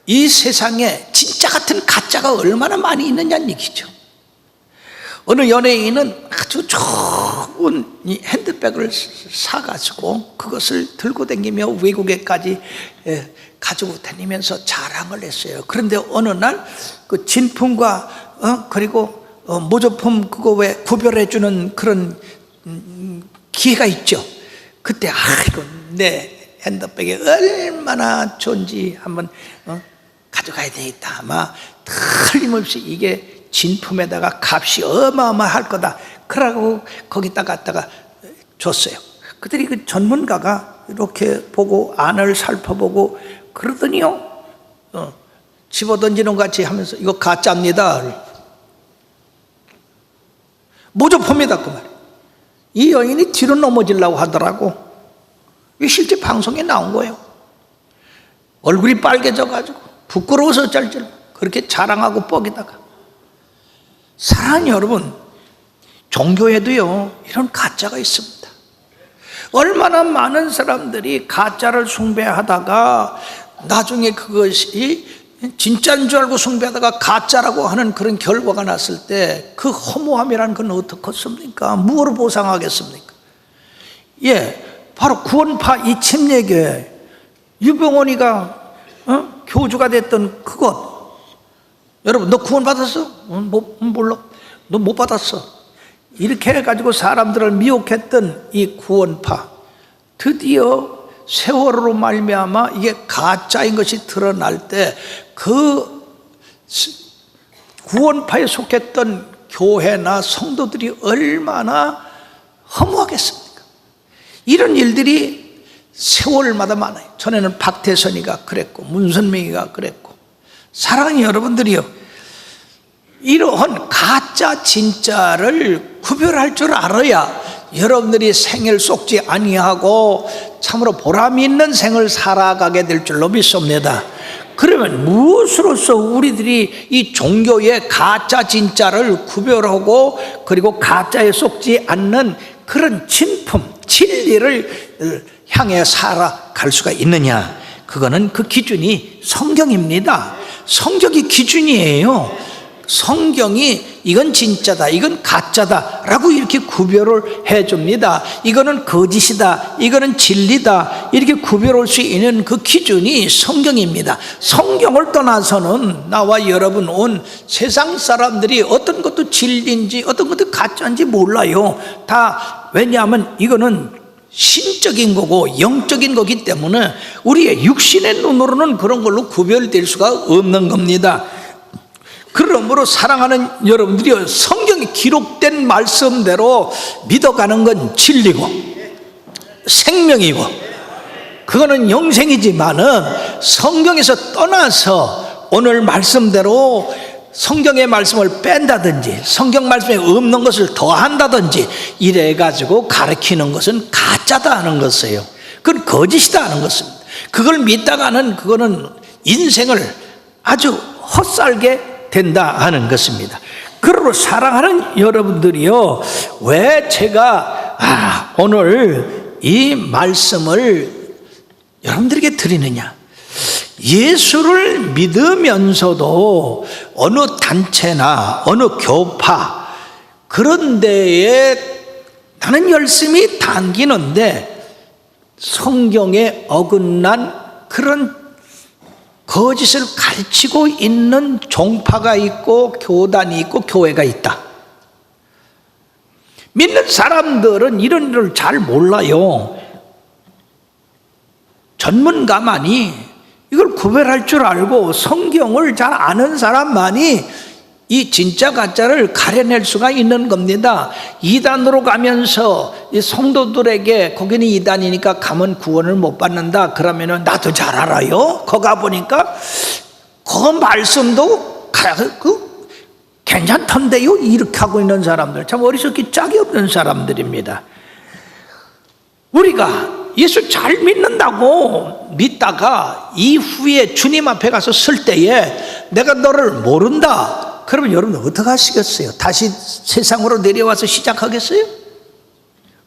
이 세상에 진짜 같은 가짜가 얼마나 많이 있느냐는 얘기죠. 어느 연예인은 아주 좋은 이 핸드백을 사가지고 그것을 들고 다니며 외국에까지 가지고 다니면서 자랑을 했어요. 그런데 어느 날 그 진품과 그리고 모조품 그거 왜 구별해주는 그런 기회가 있죠. 그때 아이고 내 핸드백이 얼마나 좋은지 한번 가져가야 되겠다. 아마 틀림없이 이게 진품에다가 값이 어마어마할 거다. 그러고 거기다 갖다가 줬어요. 그들이 그 전문가가 이렇게 보고 안을 살펴보고 그러더니요, 집어던지는 것 같이 하면서 이거 가짜입니다. 모조품이다 그 말이에요. 이 여인이 뒤로 넘어지려고 하더라고. 이게 실제 방송에 나온 거예요. 얼굴이 빨개져가지고 부끄러워서 짤짤 그렇게 자랑하고 뻐기다가. 사랑하는 여러분, 종교에도요 이런 가짜가 있습니다. 얼마나 많은 사람들이 가짜를 숭배하다가 나중에 그것이 진짜인 줄 알고 숭배하다가 가짜라고 하는 그런 결과가 났을 때 그 허무함이라는 건 어떻겠습니까? 무엇으로 보상하겠습니까? 바로 구원파 이 침례교회 유병원이가 교주가 됐던 그것. 여러분, 너 구원 받았어? 몰라. 너 못 받았어. 이렇게 해가지고 사람들을 미혹했던 이 구원파, 드디어 세월호로 말미암아 이게 가짜인 것이 드러날 때 그 구원파에 속했던 교회나 성도들이 얼마나 허무하겠습니까? 이런 일들이 세월마다 많아요. 전에는 박태선이가 그랬고 문선명이가 그랬고. 사랑하는 여러분들이요, 이러한 가짜 진짜를 구별할 줄 알아야 여러분들이 생을 속지 아니하고 참으로 보람 있는 생을 살아가게 될 줄로 믿습니다. 그러면 무엇으로서 우리들이 이 종교의 가짜 진짜를 구별하고 그리고 가짜에 속지 않는 그런 진품, 진리를 향해 살아갈 수가 있느냐? 그거는 그 기준이 성경입니다. 성경이 기준이에요. 성경이 이건 진짜다, 이건 가짜다 라고 이렇게 구별을 해줍니다. 이거는 거짓이다, 이거는 진리다, 이렇게 구별할 수 있는 그 기준이 성경입니다. 성경을 떠나서는 나와 여러분 온 세상 사람들이 어떤 것도 진리인지 어떤 것도 가짜인지 몰라요. 다 왜냐하면 이거는 신적인 거고 영적인 거기 때문에 우리의 육신의 눈으로는 그런 걸로 구별될 수가 없는 겁니다. 그러므로 사랑하는 여러분들이 성경에 기록된 말씀대로 믿어가는 건 진리고 생명이고 그거는 영생이지만은 성경에서 떠나서 오늘 말씀대로 성경의 말씀을 뺀다든지 성경 말씀에 없는 것을 더한다든지 이래가지고 가르치는 것은 가짜다 하는 것이에요. 그건 거짓이다 하는 것입니다. 그걸 믿다가는 그거는 인생을 아주 헛살게 된다 하는 것입니다. 그러므로 사랑하는 여러분들이요, 왜 제가 오늘 이 말씀을 여러분들에게 드리느냐? 예수를 믿으면서도 어느 단체나 어느 교파 그런 데에 나는 열심히 다니는데 성경에 어긋난 그런 거짓을 가르치고 있는 종파가 있고 교단이 있고 교회가 있다. 믿는 사람들은 이런 일을 잘 몰라요. 전문가만이 이걸 구별할 줄 알고 성경을 잘 아는 사람만이 이 진짜 가짜를 가려낼 수가 있는 겁니다. 이단으로 가면서 이 성도들에게 거기는 이단이니까 가면 구원을 못 받는다 그러면은 나도 잘 알아요. 거기 가보니까 그 말씀도 괜찮던데요 이렇게 하고 있는 사람들, 참 어리석기 짝이 없는 사람들입니다. 우리가 예수 잘 믿는다고 믿다가 이후에 주님 앞에 가서 설 때에 내가 너를 모른다 그러면 여러분 어떻게 하시겠어요? 다시 세상으로 내려와서 시작하겠어요?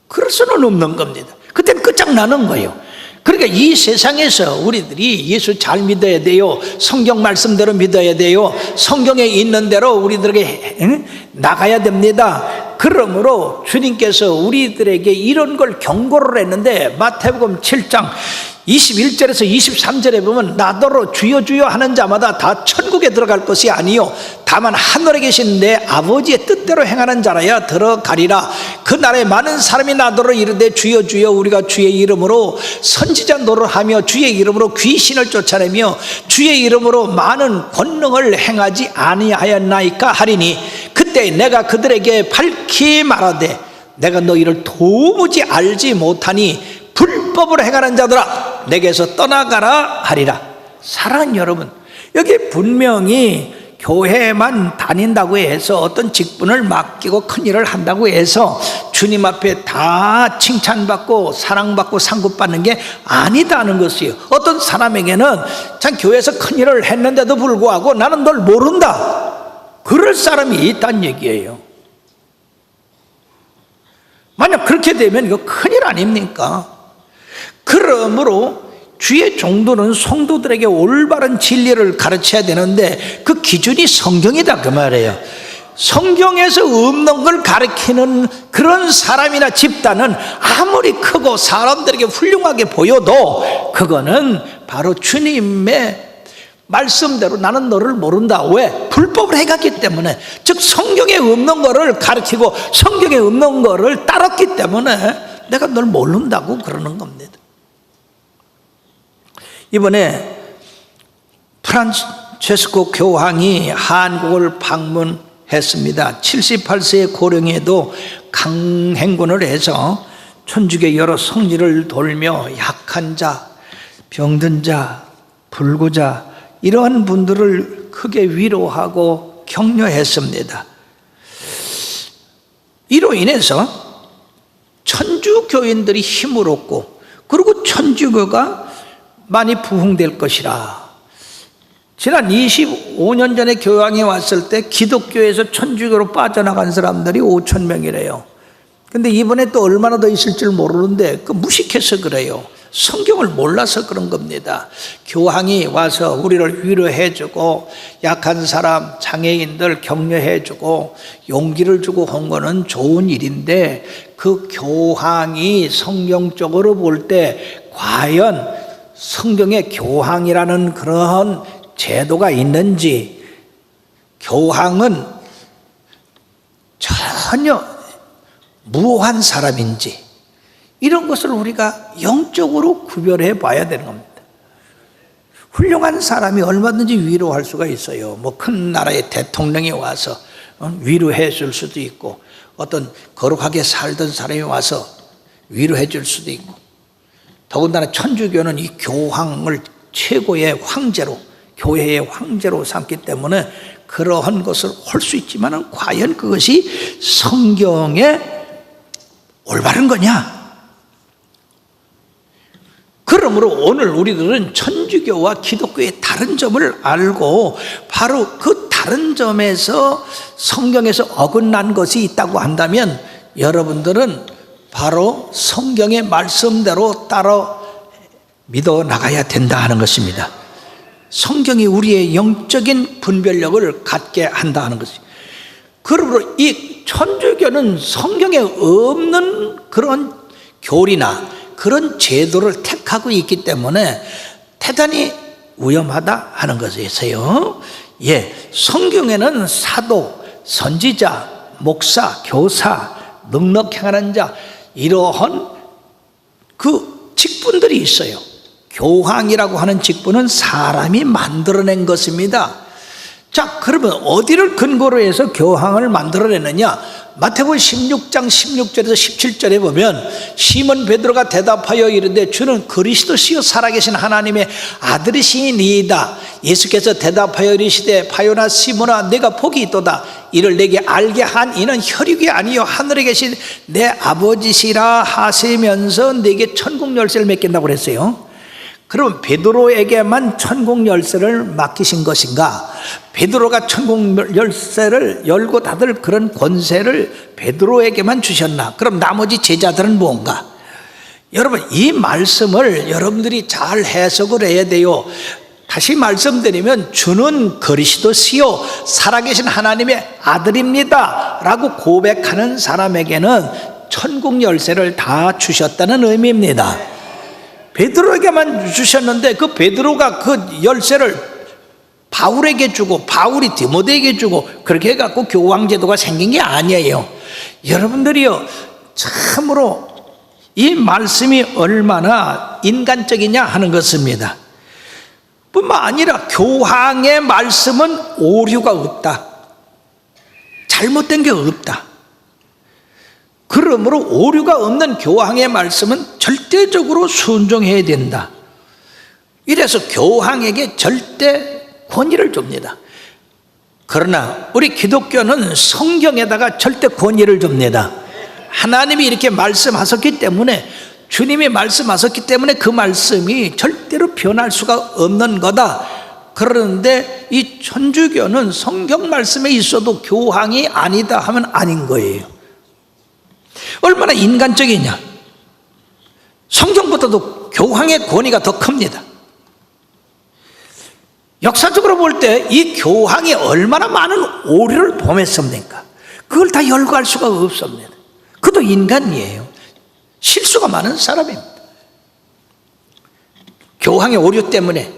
그럴 수는 없는 겁니다. 그때는 끝장나는 거예요. 그러니까 이 세상에서 우리들이 예수 잘 믿어야 돼요. 성경 말씀대로 믿어야 돼요. 성경에 있는 대로 우리들에게 나가야 됩니다. 그러므로 주님께서 우리들에게 이런 걸 경고를 했는데, 마태복음 7장 21절에서 23절에 보면 나더러 주여 주여 하는 자마다 다 천국에 들어갈 것이 아니요 다만 하늘에 계신 내 아버지의 뜻대로 행하는 자라야 들어가리라. 그 날에 많은 사람이 나더러 이르되 주여 주여 우리가 주의 이름으로 선지자 노릇하며 주의 이름으로 귀신을 쫓아내며 주의 이름으로 많은 권능을 행하지 아니하였나이까 하리니, 그때 내가 그들에게 밝히 말하되 내가 너희를 도무지 알지 못하니 불법을 행하는 자들아 내게서 떠나가라 하리라. 사랑하는 여러분, 여기 분명히 교회만 다닌다고 해서 어떤 직분을 맡기고 큰 일을 한다고 해서 주님 앞에 다 칭찬받고 사랑받고 상급받는 게 아니다는 것이에요. 어떤 사람에게는 참 교회에서 큰 일을 했는데도 불구하고 나는 널 모른다, 그럴 사람이 있다는 얘기예요. 만약 그렇게 되면 이거 큰일 아닙니까? 그러므로 주의 종도는 성도들에게 올바른 진리를 가르쳐야 되는데 그 기준이 성경이다 그 말이에요. 성경에서 없는 걸 가르치는 그런 사람이나 집단은 아무리 크고 사람들에게 훌륭하게 보여도 그거는 바로 주님의 말씀대로 나는 너를 모른다. 왜? 불법을 해갔기 때문에. 즉 성경에 없는 거를 가르치고 성경에 없는 거를 따랐기 때문에 내가 널 모른다고 그러는 겁니다. 이번에 프란체스코 교황이 한국을 방문했습니다. 78세의 고령에도 강행군을 해서 천주교 여러 성지를 돌며 약한 자, 병든 자, 불구자 이러한 분들을 크게 위로하고 격려했습니다. 이로 인해서 천주교인들이 힘을 얻고 그리고 천주교가 많이 부흥될 것이라. 지난 25년 전에 교황이 왔을 때 기독교에서 천주교로 빠져나간 사람들이 5천 명이래요. 근데 이번에 또 얼마나 더 있을 줄 모르는데 그 무식해서 그래요. 성경을 몰라서 그런 겁니다. 교황이 와서 우리를 위로해주고 약한 사람, 장애인들 격려해주고 용기를 주고 한 거는 좋은 일인데 그 교황이 성경적으로 볼 때 과연 성경에 교황이라는 그런 제도가 있는지, 교황은 전혀 무한 사람인지 이런 것을 우리가 영적으로 구별해 봐야 되는 겁니다. 훌륭한 사람이 얼마든지 위로할 수가 있어요. 뭐 큰 나라의 대통령이 와서 위로해 줄 수도 있고 어떤 거룩하게 살던 사람이 와서 위로해 줄 수도 있고, 더군다나 천주교는 이 교황을 최고의 황제로, 교회의 황제로 삼기 때문에 그러한 것을 할 수 있지만 과연 그것이 성경에 올바른 거냐? 그러므로 오늘 우리들은 천주교와 기독교의 다른 점을 알고 바로 그 다른 점에서 성경에서 어긋난 것이 있다고 한다면 여러분들은 바로 성경의 말씀대로 따라 믿어 나가야 된다 하는 것입니다. 성경이 우리의 영적인 분별력을 갖게 한다 하는 것입니다. 그러므로 이 천주교는 성경에 없는 그런 교리나 그런 제도를 택하고 있기 때문에 대단히 위험하다 하는 것이세요. 예, 성경에는 사도, 선지자, 목사, 교사, 넉넉 행하는 자 이러한 그 직분들이 있어요. 교황이라고 하는 직분은 사람이 만들어낸 것입니다. 자, 그러면 어디를 근거로 해서 교황을 만들어내느냐? 마태복음 16장 16절에서 17절에 보면 시몬 베드로가 대답하여 이르되 주는 그리스도시요 살아계신 하나님의 아들이시니이다. 예수께서 대답하여 이르시되 바요나 시몬아 내가 복이 있도다. 이를 내게 알게 한 이는 혈육이 아니요 하늘에 계신 내 아버지시라 하시면서 내게 천국 열쇠를 맡긴다고 그랬어요. 그럼 베드로에게만 천국 열쇠를 맡기신 것인가? 베드로가 천국 열쇠를 열고 닫을 그런 권세를 베드로에게만 주셨나? 그럼 나머지 제자들은 뭔가? 여러분, 이 말씀을 여러분들이 잘 해석을 해야 돼요. 다시 말씀드리면 주는 그리스도시요 살아계신 하나님의 아들입니다 라고 고백하는 사람에게는 천국 열쇠를 다 주셨다는 의미입니다. 베드로에게만 주셨는데 그 베드로가 그 열쇠를 바울에게 주고 바울이 디모데에게 주고 그렇게 해갖고 교황제도가 생긴 게 아니에요. 여러분들이요, 참으로 이 말씀이 얼마나 인간적이냐 하는 것입니다. 뿐만 아니라 교황의 말씀은 오류가 없다, 잘못된 게 없다. 그러므로 오류가 없는 교황의 말씀은 절대적으로 순종해야 된다. 이래서 교황에게 절대 권위를 줍니다. 그러나 우리 기독교는 성경에다가 절대 권위를 줍니다. 하나님이 이렇게 말씀하셨기 때문에, 주님이 말씀하셨기 때문에 그 말씀이 절대로 변할 수가 없는 거다. 그런데 이 천주교는 성경 말씀에 있어도 교황이 아니다 하면 아닌 거예요. 얼마나 인간적이냐. 성경보다도 교황의 권위가 더 큽니다. 역사적으로 볼 때 이 교황이 얼마나 많은 오류를 범했습니까? 그걸 다 열거할 수가 없습니다. 그도 인간이에요. 실수가 많은 사람입니다. 교황의 오류 때문에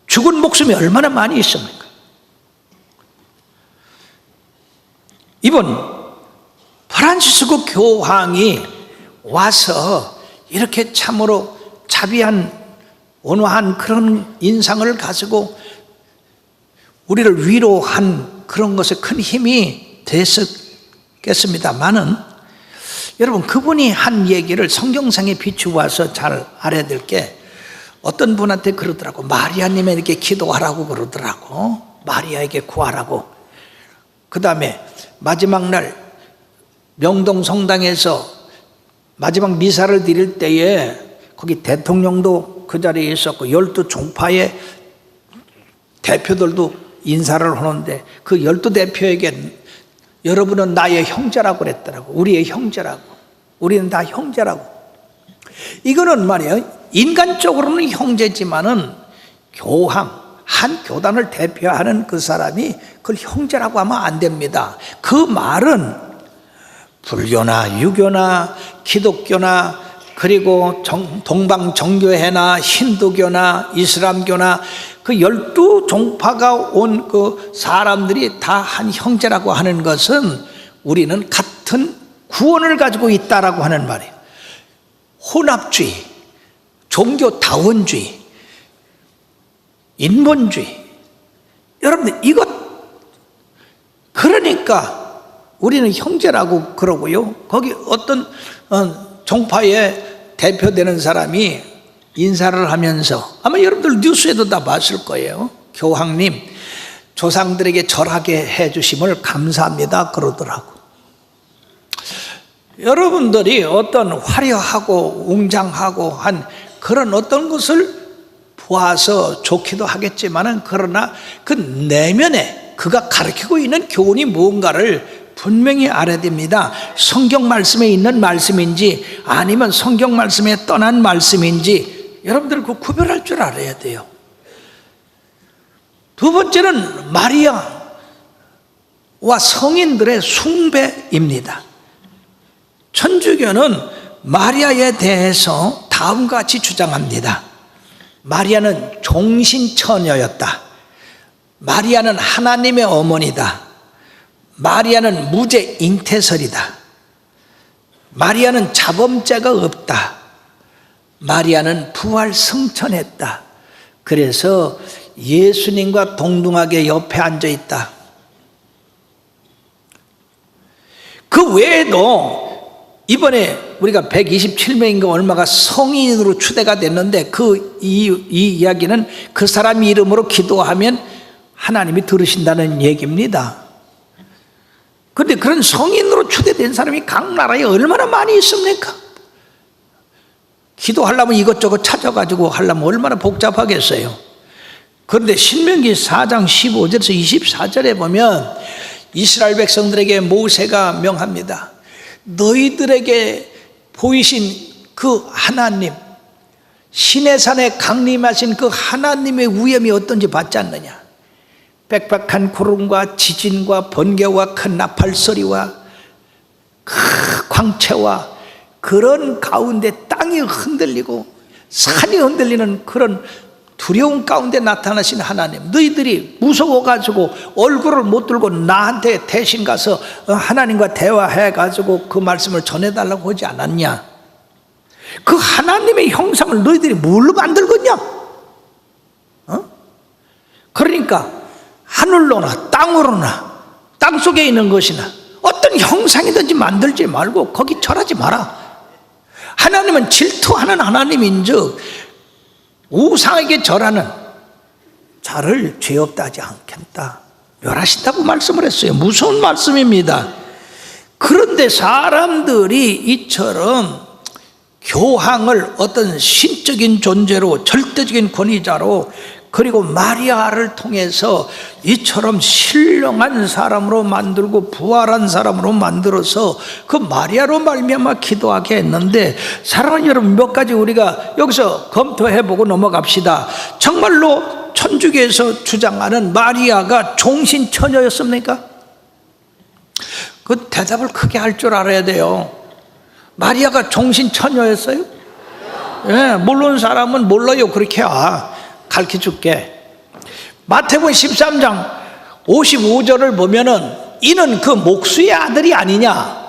죽은 목숨이 얼마나 많이 있습니까? 이번 프란시스코 교황이 와서 이렇게 참으로 자비한 온화한 그런 인상을 가지고 우리를 위로한 그런 것에 큰 힘이 됐었겠습니다만은, 여러분, 그분이 한 얘기를 성경상에 비추어서 잘 알아야 될 게, 어떤 분한테 그러더라고. 마리아님에게 기도하라고 그러더라고. 마리아에게 구하라고. 그 다음에 마지막 날 명동 성당에서 마지막 미사를 드릴 때에 거기 대통령도 그 자리에 있었고 12종파의 대표들도 인사를 하는데 그 12대표에게 여러분은 나의 형제라고 그랬더라고. 우리의 형제라고. 우리는 다 형제라고. 이거는 말이에요, 인간적으로는 형제지만은 교황, 한 교단을 대표하는 그 사람이 그걸 형제라고 하면 안 됩니다. 그 말은 불교나 유교나 기독교나 그리고 동방정교회나 힌두교나 이슬람교나 그 12종파가 온 그 사람들이 다 한 형제라고 하는 것은 우리는 같은 구원을 가지고 있다라고 하는 말이에요. 혼합주의, 종교다원주의, 인본주의, 여러분들 이것, 그러니까 우리는 형제라고 그러고요. 거기 어떤 종파에 대표되는 사람이 인사를 하면서, 아마 여러분들 뉴스에도 다 봤을 거예요. 교황님, 조상들에게 절하게 해주심을 감사합니다 그러더라고. 여러분들이 어떤 화려하고 웅장하고 한 그런 어떤 것을 보아서 좋기도 하겠지만은, 그러나 그 내면에 그가 가르치고 있는 교훈이 무언가를 분명히 알아야 됩니다. 성경 말씀에 있는 말씀인지 아니면 성경 말씀에 떠난 말씀인지 여러분들 그 구별할 줄 알아야 돼요. 두 번째는 마리아와 성인들의 숭배입니다. 천주교는 마리아에 대해서 다음과 같이 주장합니다. 마리아는 종신처녀였다. 마리아는 하나님의 어머니다. 마리아는 무죄 잉태설이다. 마리아는 자범죄가 없다. 마리아는 부활 승천했다. 그래서 예수님과 동등하게 옆에 앉아 있다. 그 외에도 이번에 우리가 127명인가 얼마가 성인으로 추대가 됐는데 이 이야기는 그 사람 이름으로 기도하면 하나님이 들으신다는 얘기입니다. 그런데 그런 성인으로 추대된 사람이 각 나라에 얼마나 많이 있습니까? 기도하려면 이것저것 찾아가지고 하려면 얼마나 복잡하겠어요. 그런데 신명기 4장 15절에서 24절에 보면 이스라엘 백성들에게 모세가 명합니다. 너희들에게 보이신 그 하나님, 시내산에 강림하신 그 하나님의 위엄이 어떤지 봤지 않느냐? 빽빽한 구름과 지진과 번개와 큰 나팔소리와 그 광채와 그런 가운데 땅이 흔들리고 산이 흔들리는 그런 두려운 가운데 나타나신 하나님, 너희들이 무서워가지고 얼굴을 못 들고 나한테 대신 가서 하나님과 대화해가지고 그 말씀을 전해달라고 하지 않았냐? 그 하나님의 형상을 너희들이 뭘로 만들겠냐? 그러니까 하늘로나 땅으로나 땅속에 있는 것이나 어떤 형상이든지 만들지 말고 거기 절하지 마라. 하나님은 질투하는 하나님인즉 우상에게 절하는 자를 죄 없다 하지 않겠다, 멸하신다고 말씀을 했어요. 무서운 말씀입니다. 그런데 사람들이 이처럼 교황을 어떤 신적인 존재로, 절대적인 권위자로, 그리고 마리아를 통해서 이처럼 신령한 사람으로 만들고 부활한 사람으로 만들어서 그 마리아로 말미암아 기도하게 했는데, 사랑하는 여러분, 몇 가지 우리가 여기서 검토해보고 넘어갑시다. 정말로 천주교에서 주장하는 마리아가 종신처녀였습니까? 그 대답을 크게 할 줄 알아야 돼요. 마리아가 종신처녀였어요? 예, 모르는 사람은 몰라요. 그렇게 가르쳐 줄게. 마태복음 13장 55절을 보면은 이는 그 목수의 아들이 아니냐,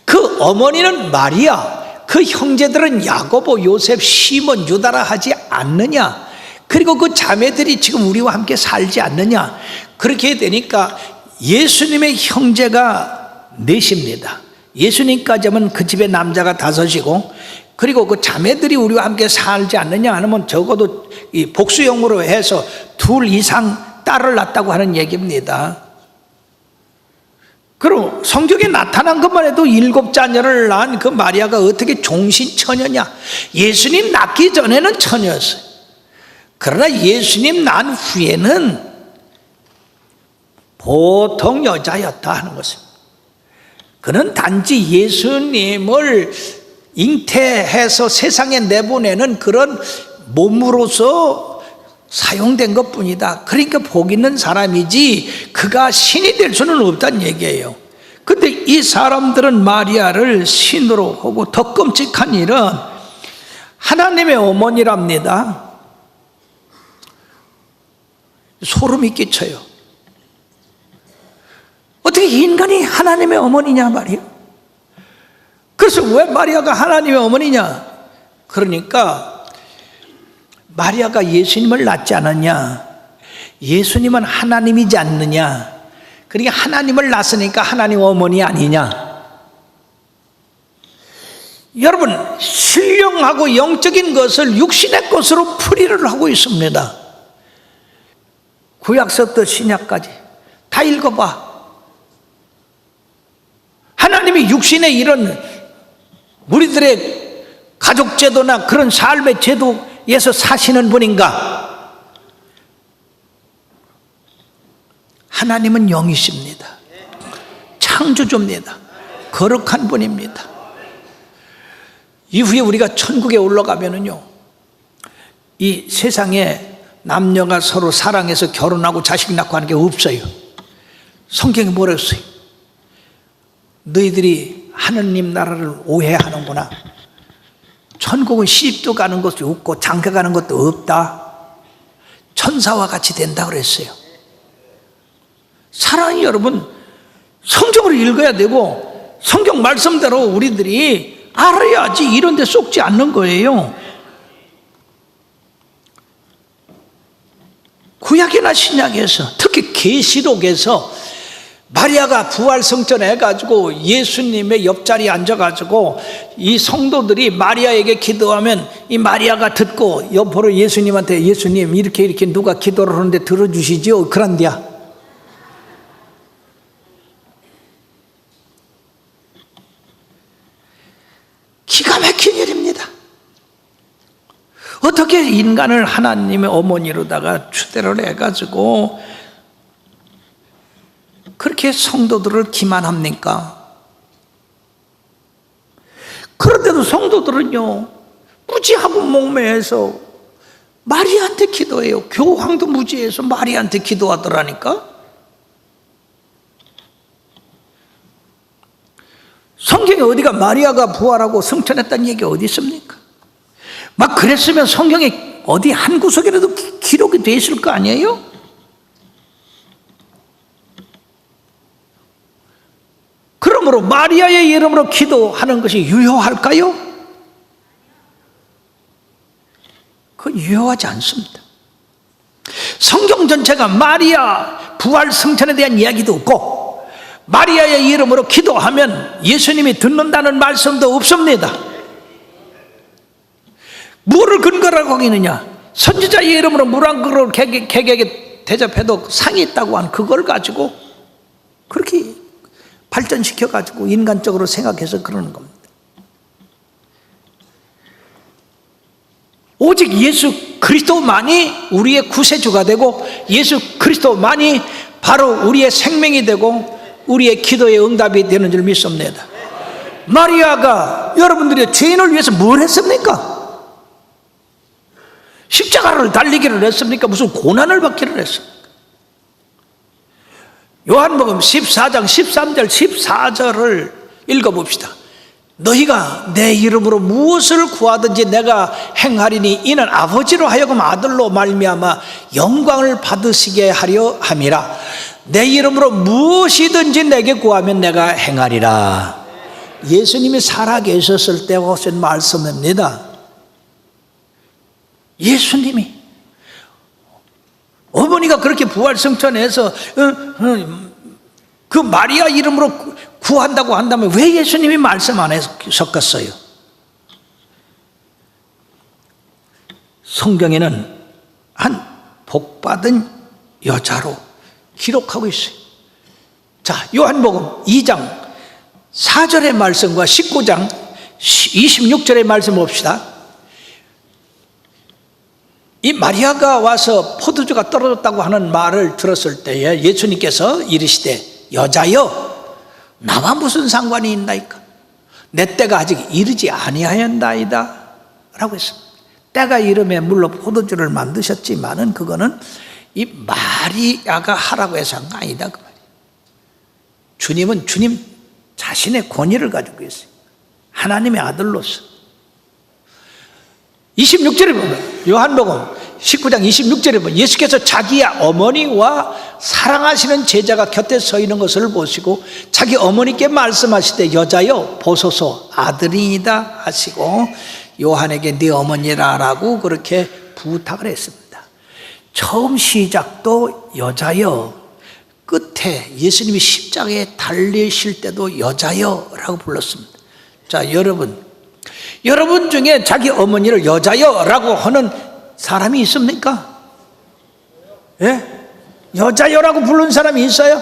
그 어머니는 마리아, 그 형제들은 야고보, 요셉, 시몬, 유다라 하지 않느냐, 그리고 그 자매들이 지금 우리와 함께 살지 않느냐. 그렇게 되니까 예수님의 형제가 넷입니다. 예수님까지 하면 그 집에 남자가 5이고, 그리고 그 자매들이 우리와 함께 살지 않느냐 하면 적어도 이 복수형으로 해서 2 이상 딸을 낳았다고 하는 얘기입니다. 그리고 성경에 나타난 것만 해도 7자녀를 낳은 그 마리아가 어떻게 종신처녀냐? 예수님 낳기 전에는 처녀였어요. 그러나 예수님 낳은 후에는 보통 여자였다 하는 것입니다. 그는 단지 예수님을 잉태해서 세상에 내보내는 그런 몸으로서 사용된 것뿐이다. 그러니까 복 있는 사람이지 그가 신이 될 수는 없다는 얘기예요. 근데 이 사람들은 마리아를 신으로 하고, 더 끔찍한 일은 하나님의 어머니랍니다. 소름이 끼쳐요. 어떻게 인간이 하나님의 어머니냐 말이에요. 그래서 왜 마리아가 하나님의 어머니냐? 그러니까 마리아가 예수님을 낳지 않았냐? 예수님은 하나님이지 않느냐? 그러니까 하나님을 낳았으니까 하나님 어머니 아니냐? 여러분, 신령하고 영적인 것을 육신의 것으로 풀이를 하고 있습니다. 구약서부터 신약까지 다 읽어봐. 하나님이 육신의 이런 우리들의 가족 제도나 그런 삶의 제도에서 사시는 분인가? 하나님은 영이십니다. 창조주입니다. 거룩한 분입니다. 이후에 우리가 천국에 올라가면은요, 이 세상에 남녀가 서로 사랑해서 결혼하고 자식 낳고 하는 게 없어요. 성경이 뭐라고 했어요? 너희들이 하느님 나라를 오해하는구나. 천국은 시집도 가는 것도 없고 장가 가는 것도 없다. 천사와 같이 된다 그랬어요. 사랑하는 여러분, 성경을 읽어야 되고 성경 말씀대로 우리들이 알아야지 이런 데 속지 않는 거예요. 구약이나 신약에서, 특히 계시록에서 마리아가 부활성전에 해가지고 예수님의 옆자리에 앉아가지고 이 성도들이 마리아에게 기도하면 이 마리아가 듣고 옆으로 예수님한테, 예수님 이렇게 누가 기도를 하는데 들어주시죠? 그런데야. 기가 막힌 일입니다. 어떻게 인간을 하나님의 어머니로다가 추대를 해가지고 그렇게 성도들을 기만합니까? 그런데도 성도 성도들은요, 무지하고 목매해서 마리아한테 기도해요. 교황도 무지해서 마리아한테 기도하더라니까. 성경에 어디가 마리아가 부활하고 승천했다는 얘기 어디 있습니까? 막 그랬으면 성경에 어디 한 구석이라도 기록이 돼 있을 거 아니에요? 그러므로 마리아의 이름으로 기도하는 것이 유효할까요? 그건 유효하지 않습니다. 성경 전체가 마리아 부활 승천에 대한 이야기도 없고 마리아의 이름으로 기도하면 예수님이 듣는다는 말씀도 없습니다. 뭐를 근거라고 하겠느냐? 선지자의 이름으로 물 한 그릇을 개개에게 대접해도 상이 있다고 한 그걸 가지고 그렇게 발전시켜 가지고 인간적으로 생각해서 그러는 겁니다. 오직 예수 그리스도만이 우리의 구세주가 되고 예수 그리스도만이 바로 우리의 생명이 되고 우리의 기도의 응답이 되는 줄 믿습니다. 마리아가 여러분들이 죄인을 위해서 뭘 했습니까? 십자가를 달리기를 했습니까? 무슨 고난을 받기를 했습니까? 요한복음 14장 13절 14절을 읽어봅시다. 너희가 내 이름으로 무엇을 구하든지 내가 행하리니 이는 아버지로 하여금 아들로 말미암아 영광을 받으시게 하려 함이라. 내 이름으로 무엇이든지 내게 구하면 내가 행하리라. 예수님이 살아계셨을 때 하신 말씀입니다. 예수님이 어머니가 그렇게 부활승천해서 그 마리아 이름으로 구한다고 한다면 왜 예수님이 말씀 안 하셨겠어요? 성경에는 한 복받은 여자로 기록하고 있어요. 자, 요한복음 2장 4절의 말씀과 19장 26절의 말씀 봅시다. 이 마리아가 와서 포도주가 떨어졌다고 하는 말을 들었을 때에 예수님께서 이르시되 여자여 나와 무슨 상관이 있나이까? 내 때가 아직 이르지 아니하였나이다 라고 했습니다. 때가 이름에 물론 포도주를 만드셨지만은 그거는 이 마리아가 하라고 해서 한 거 아니다 그 말이에요. 주님은 주님 자신의 권위를 가지고 있어요. 하나님의 아들로서. 26절에 보면 요한복음 19장 26절에 보면 예수께서 자기의 어머니와 사랑하시는 제자가 곁에 서 있는 것을 보시고 자기 어머니께 말씀하시되 여자여 보소서 아들이다 하시고 요한에게 네 어머니라라고 그렇게 부탁을 했습니다. 처음 시작도 여자여, 끝에 예수님이 십자가에 달리실 때도 여자여 라고 불렀습니다. 자, 여러분 중에 자기 어머니를 여자여 라고 하는 사람이 있습니까? 예? 여자여라고 부르는 사람이 있어요?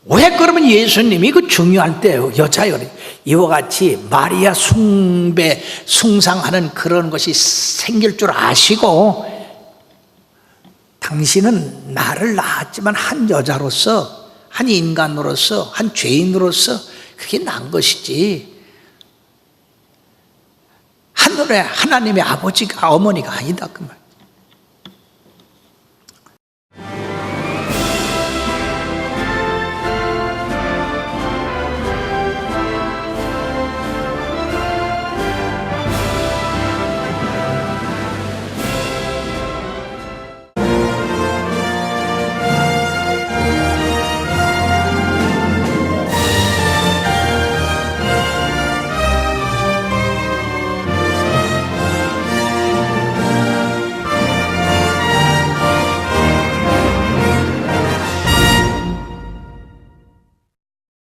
왜 그러면 예수님이 그 중요할 때 여자여 이와 같이 마리아 숭배 숭상하는 그런 것이 생길 줄 아시고 당신은 나를 낳았지만 한 여자로서 한 인간으로서 한 죄인으로서 그게 난 것이지 하늘의 하나님의 아버지가 어머니가 아니다 그 말.